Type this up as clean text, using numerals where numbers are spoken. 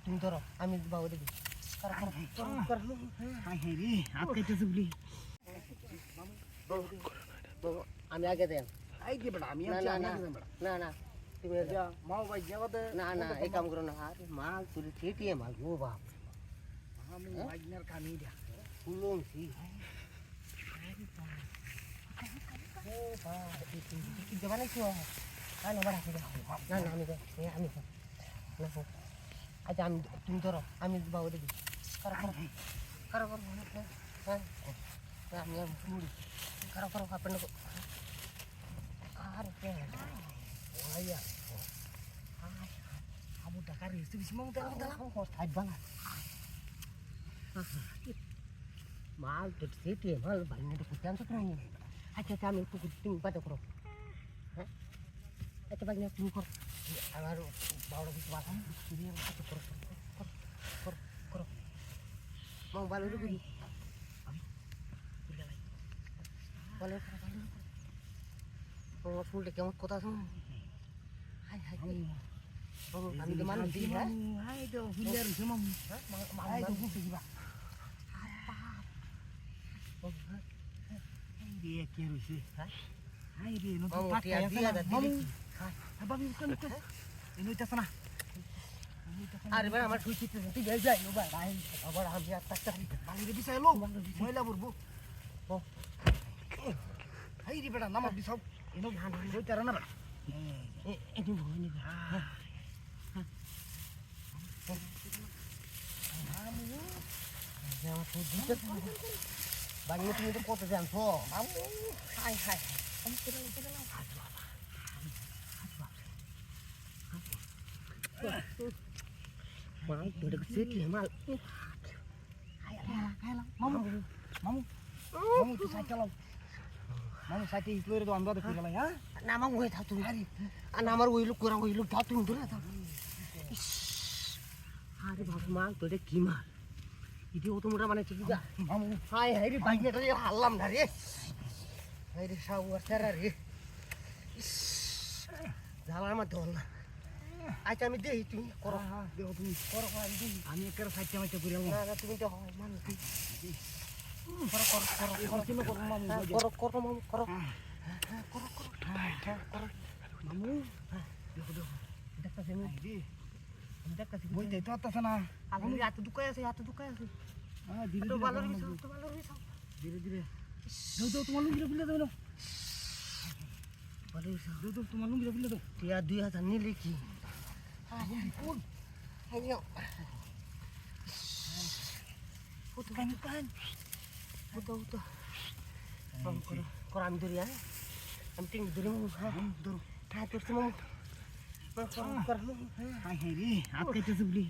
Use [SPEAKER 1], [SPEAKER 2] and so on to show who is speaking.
[SPEAKER 1] তুমি ধরো আমি বাবু দেখি আমি আগে দেন না না তুমি না না এই কাম করো না আর মাল তুলি ঠেটিয়ে মাল গো বাপ ফুলছি বানাইছো না না বাড়া না না আমি আচ্ছা আমি তুমি ধরো আমি বাবু দেখি কারো আমি মুড়ি কারো আপনার আর আবু টাকা রেস্ট বেশি মাল তো সেটি মাল ভাঙনে তো করতে আনছো তুমি আচ্ছা আচ্ছা আমি পুকুর তুমি পাতে করো হ্যাঁ আচ্ছা ভাঙনে তুমি করো আমার বারোটা কিছু বাধা করো করো করো মা ভালো করি ভালো ভালো ফুলটা কেমন কথা শুন হাই হাই আমি তো মানুষ দিই হ্যাঁ হাই তো ফুলের জমা হ্যাঁ তো ফুল দিবা রে কি রইছে হ্যাঁ হাই রে নো তো পাকা দিয়া দা দিলি হ্যাঁ বাবু কোন তো এনইতাছ না আরে ভাই আমার খুশি তুই যাই যাই নো ভাই আবার আমি আর টাকা বালি রে বিছাই লো ময়লা পড়বো ও হাই রে বেটা নামা বিছাও এনো ধান হইতারা না এনি ভনি হ্যাঁ বাঙে তুমি তো কত জানছো হাই হাই মাল তোর সেটি মাল মামু মামু মামু তুই সাইকেল মামু সাইকেল ইতলে তো আমরা দেখি গেল হ্যাঁ না মামু হই থাক তুমি আরে না আমার ওই লোক করা ওই লোক দাও তুমি ধরে দাও আরে বাবা মাল তোর কি মাল ইদি ও তো মোটা মানে ঠিক যা মামু হাই হাই রে বাইকটা রে হাললাম না রে হাই রে সাউয়ার সারা রে ঝালার মধ্যে হল না আচ্ছা আমি দেই তুমি করো দেও তুমি করো আমি একের সাইডটা মাইতে করে না না তুমি তো হয় মানুষ করো করো করো করো তুমি করো মামু করো করো মামু করো হ্যাঁ করো করো হ্যাঁ করো মামু হ্যাঁ দেখো দেখো দেখতাছি আমি আমি দেখতাছি বইতে তো আত্তাছ না আমি হাতে দুকায় আছে হ্যাঁ ধীরে ধীরে ভালো রইছো ধীরে ধীরে দাও দাও তোমার লুঙ্গিটা খুলে দাও না ভালো রইছো দাও তোমার লুঙ্গিটা খুলে দাও টিয়া 2000 নিলে কি কোন আইও কত কান কত করো আমি ধরি হ্যাঁ আমি টিং ধরি মামু হ্যাঁ ধরো ঠাই করছি মামু করো হাই হাই রে হাত কাইতেছে বলি